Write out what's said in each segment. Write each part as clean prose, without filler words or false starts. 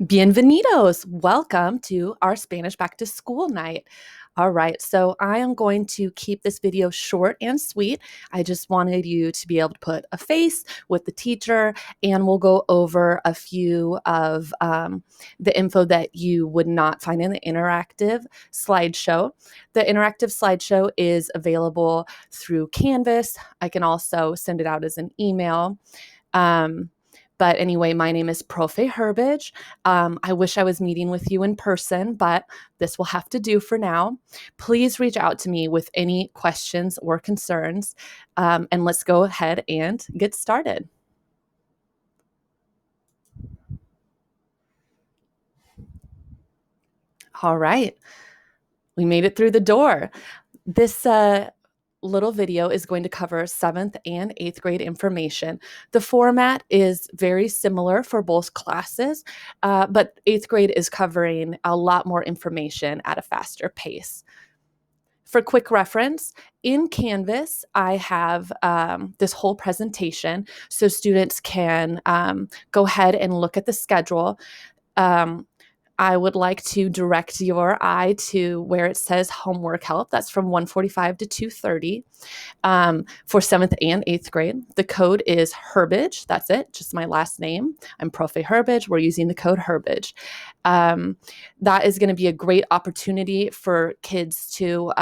Bienvenidos. Welcome to our Spanish Back to School night. All right, so I am going to keep this video short and sweet. I just wanted you to be able to put a face with the teacher, and we'll go over a few of the info that you would not find in the interactive slideshow. The interactive slideshow is available through Canvas. I can also send it out as an email. But anyway, my name is Profe Herbage. I wish I was meeting with you in person, but this will have to do for now. Please reach out to me with any questions or concerns, and let's go ahead and get started. All right, we made it through the door. This little video is going to cover 7th and 8th grade information. The format is very similar for both classes, but 8th grade is covering a lot more information at a faster pace. For quick reference, in Canvas, I have this whole presentation so students can go ahead and look at the schedule. I would like to direct your eye to where it says homework help. That's from 1:45 to 2:30 for 7th and 8th grade. The code is Herbage. That's it, just my last name. I'm Profe Herbage. We're using the code Herbage. That is going to be a great opportunity for kids to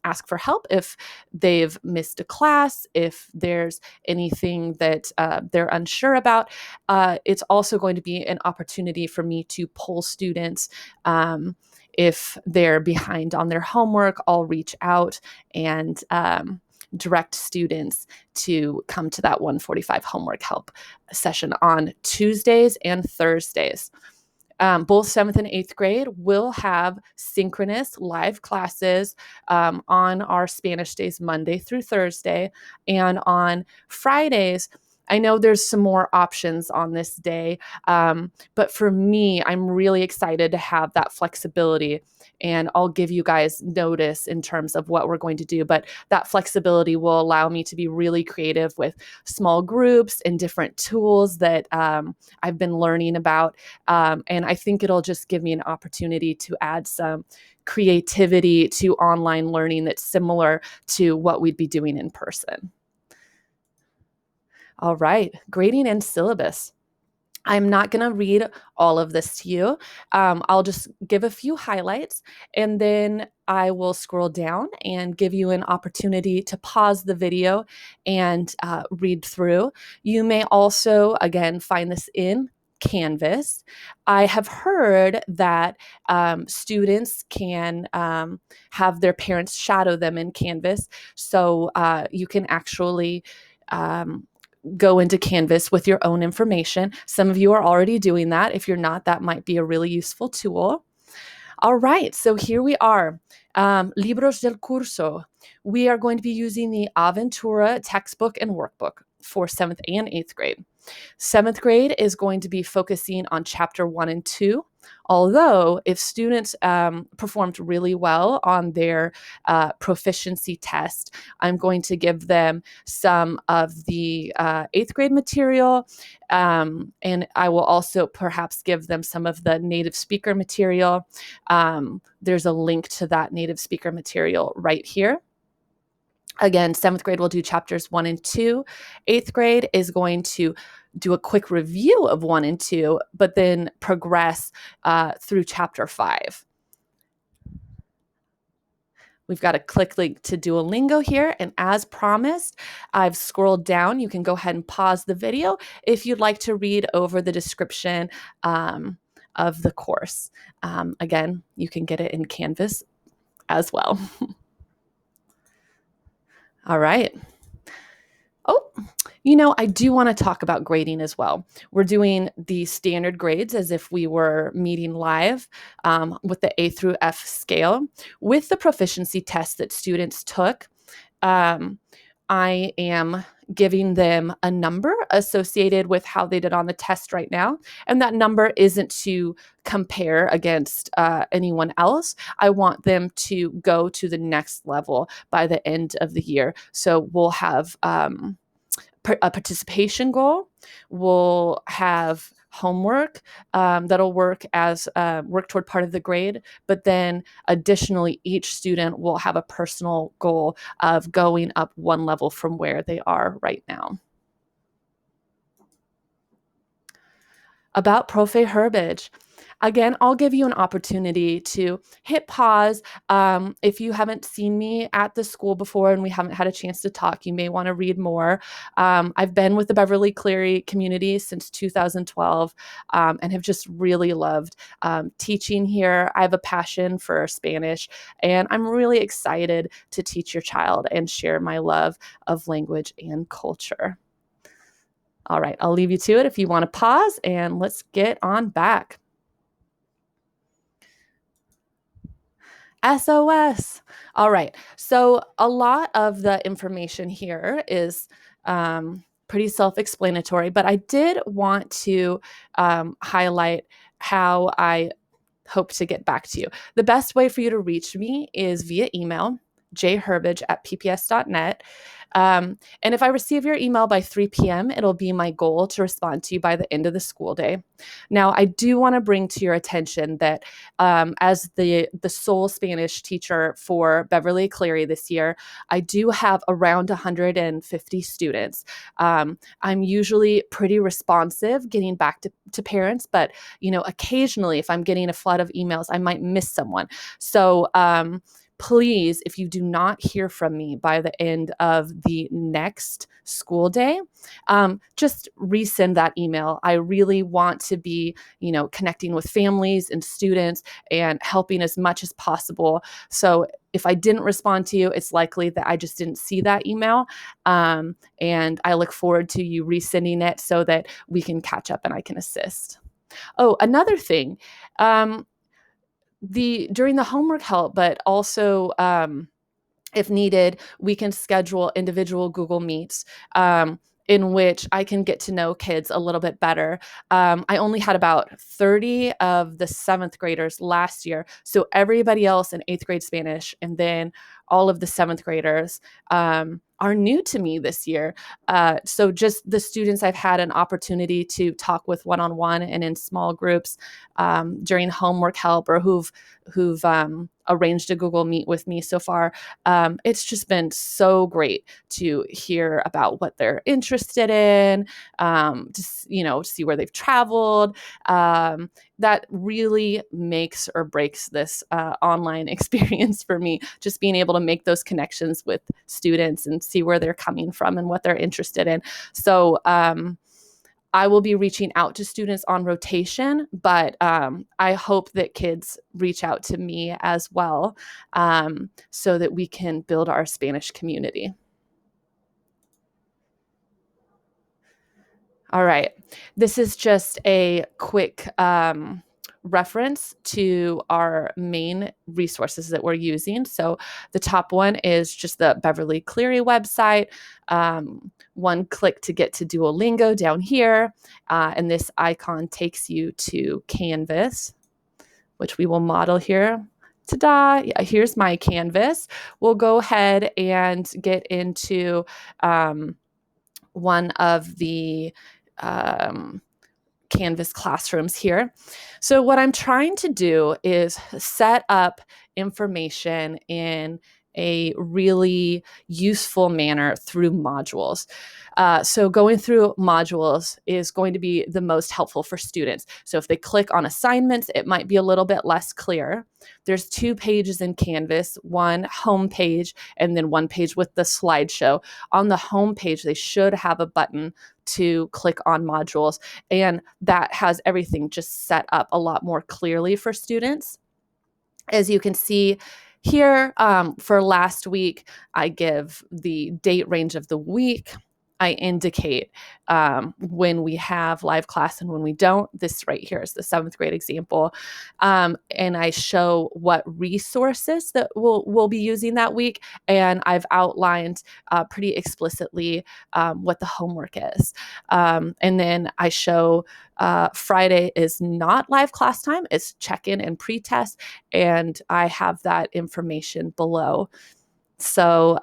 ask for help if they've missed a class, if there's anything that they're unsure about. It's also going to be an opportunity for me to poll students. If they're behind on their homework, I'll reach out and direct students to come to that 1:45 homework help session on Tuesdays and Thursdays. Both 7th and 8th grade will have synchronous live classes on our Spanish days, Monday through Thursday. And on Fridays, I know there's some more options on this day, but for me, I'm really excited to have that flexibility. And I'll give you guys notice in terms of what we're going to do. But that flexibility will allow me to be really creative with small groups and different tools that I've been learning about. And I think it'll just give me an opportunity to add some creativity to online learning that's similar to what we'd be doing in person. All right, grading and syllabus. I'm not going to read all of this to you. I'll just give a few highlights, and then I will scroll down and give you an opportunity to pause the video and read through. You may also, again, find this in Canvas. I have heard that students can have their parents shadow them in Canvas, so you can actually go into Canvas with your own information. Some of you are already doing that. If you're not, that might be a really useful tool. All right, so here we are. Libros del curso. We are going to be using the Aventura textbook and workbook for 7th and 8th grade. 7th grade is going to be focusing on chapter 1 and 2. Although if students performed really well on their proficiency test, I'm going to give them some of the 8th grade material, and I will also perhaps give them some of the native speaker material. There's a link to that native speaker material right here. Again, 7th grade will do chapters 1 and 2. 8th grade is going to do a quick review of 1 and 2, but then progress through chapter 5. We've got a click link to Duolingo here, and as promised, I've scrolled down. You can go ahead and pause the video if you'd like to read over the description of the course. Again, you can get it in Canvas as well. All right. Oh, I do want to talk about grading as well. We're doing the standard grades as if we were meeting live with the A through F scale. With the proficiency test that students took, I am giving them a number associated with how they did on the test right now. And that number isn't to compare against anyone else. I want them to go to the next level by the end of the year. So we'll have a participation goal. We'll have homework that'll work as work toward part of the grade, but then additionally, each student will have a personal goal of going up one level from where they are right now. About Profe Herbage. Again, I'll give you an opportunity to hit pause. If you haven't seen me at the school before and we haven't had a chance to talk, you may want to read more. I've been with the Beverly Cleary community since 2012 and have just really loved teaching here. I have a passion for Spanish, and I'm really excited to teach your child and share my love of language and culture. All right, I'll leave you to it if you want to pause, and let's get on back. SOS. All right. So a lot of the information here is pretty self-explanatory, but I did want to highlight how I hope to get back to you. The best way for you to reach me is via email, jherbage@pps.net. And if I receive your email by 3 p.m., it'll be my goal to respond to you by the end of the school day. Now, I do want to bring to your attention that as the sole Spanish teacher for Beverly Cleary this year, I do have around 150 students. I'm usually pretty responsive getting back to parents, but occasionally if I'm getting a flood of emails, I might miss someone. So please, if you do not hear from me by the end of the next school day, just resend that email. I really want to be, connecting with families and students and helping as much as possible. So if I didn't respond to you, it's likely that I just didn't see that email. And I look forward to you resending it so that we can catch up and I can assist. Oh, another thing, during the homework help, but also if needed, we can schedule individual Google Meets in which I can get to know kids a little bit better. I only had about 30 of the 7th graders last year. So everybody else in 8th grade Spanish and then all of the 7th graders are new to me this year. So just the students I've had an opportunity to talk with one-on-one and in small groups during homework help or who've arranged a Google Meet with me so far. It's just been so great to hear about what they're interested in, to see where they've traveled. That really makes or breaks this online experience for me, just being able to make those connections with students and see where they're coming from and what they're interested in. So I will be reaching out to students on rotation, but I hope that kids reach out to me as well so that we can build our Spanish community. All right. This is just a quick reference to our main resources that we're using. So the top one is just the Beverly Cleary website. One click to get to Duolingo down here. And this icon takes you to Canvas, which we will model here. Ta-da! Yeah, here's my Canvas. We'll go ahead and get into one of the Canvas classrooms here. So what I'm trying to do is set up information in a really useful manner through modules. So going through modules is going to be the most helpful for students. So if they click on assignments, it might be a little bit less clear. There's 2 pages in Canvas, one home page and then one page with the slideshow. On the home page, they should have a button to click on modules, and that has everything just set up a lot more clearly for students. As you can see here, for last week, I give the date range of the week. I indicate when we have live class and when we don't. This right here is the 7th grade example. And I show what resources that we'll be using that week. And I've outlined pretty explicitly what the homework is. And then I show Friday is not live class time. It's check-in and pre-test. And I have that information below. So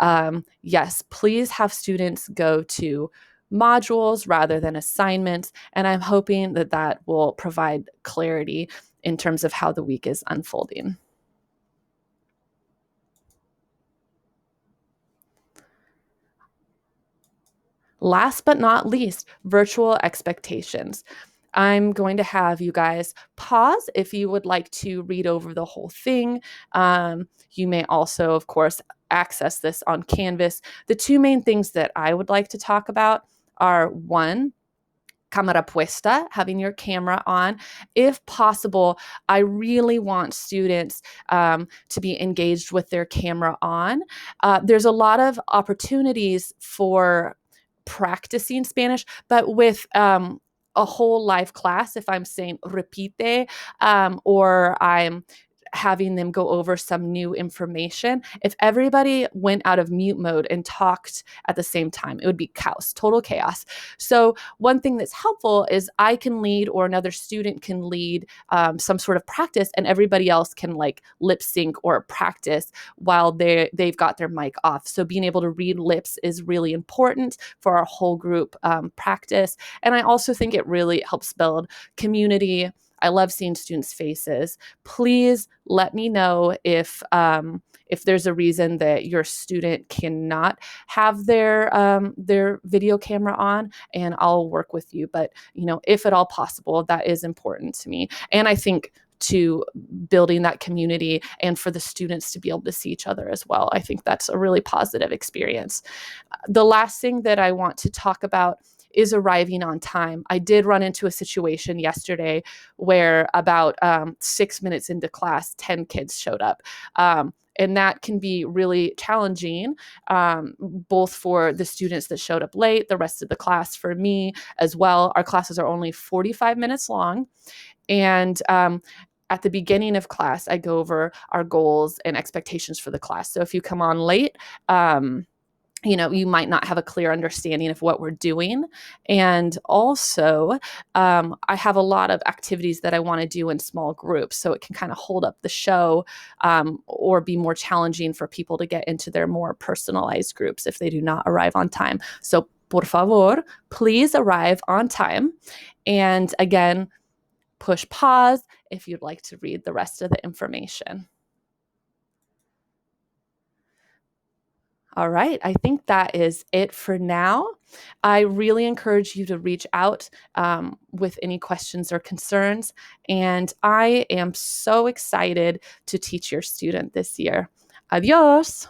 yes, please have students go to modules rather than assignments. And I'm hoping that that will provide clarity in terms of how the week is unfolding. Last but not least, virtual expectations. I'm going to have you guys pause if you would like to read over the whole thing. You may also, of course, access this on Canvas. The two main things that I would like to talk about are one, cámara puesta, having your camera on. If possible, I really want students to be engaged with their camera on. There's a lot of opportunities for practicing Spanish, but with a whole live class, if I'm saying repite, or I'm having them go over some new information, if everybody went out of mute mode and talked at the same time, it would be chaos, total chaos. So one thing that's helpful is I can lead or another student can lead some sort of practice, and everybody else can like lip sync or practice while they've got their mic off. So being able to read lips is really important for our whole group practice. And I also think it really helps build community. I love seeing students' faces. Please let me know if there's a reason that your student cannot have their video camera on, and I'll work with you. But if at all possible, that is important to me. And I think to building that community and for the students to be able to see each other as well. I think that's a really positive experience. The last thing that I want to talk about is arriving on time. I did run into a situation yesterday where about 6 minutes into class, 10 kids showed up. And that can be really challenging, both for the students that showed up late, the rest of the class, for me as well. Our classes are only 45 minutes long. And at the beginning of class, I go over our goals and expectations for the class. So if you come on late, you might not have a clear understanding of what we're doing. And also, I have a lot of activities that I want to do in small groups, so it can kind of hold up the show, or be more challenging for people to get into their more personalized groups if they do not arrive on time. So, por favor, please arrive on time. And again, push pause if you'd like to read the rest of the information. All right, I think that is it for now. I really encourage you to reach out with any questions or concerns, and I am so excited to teach your student this year. Adios.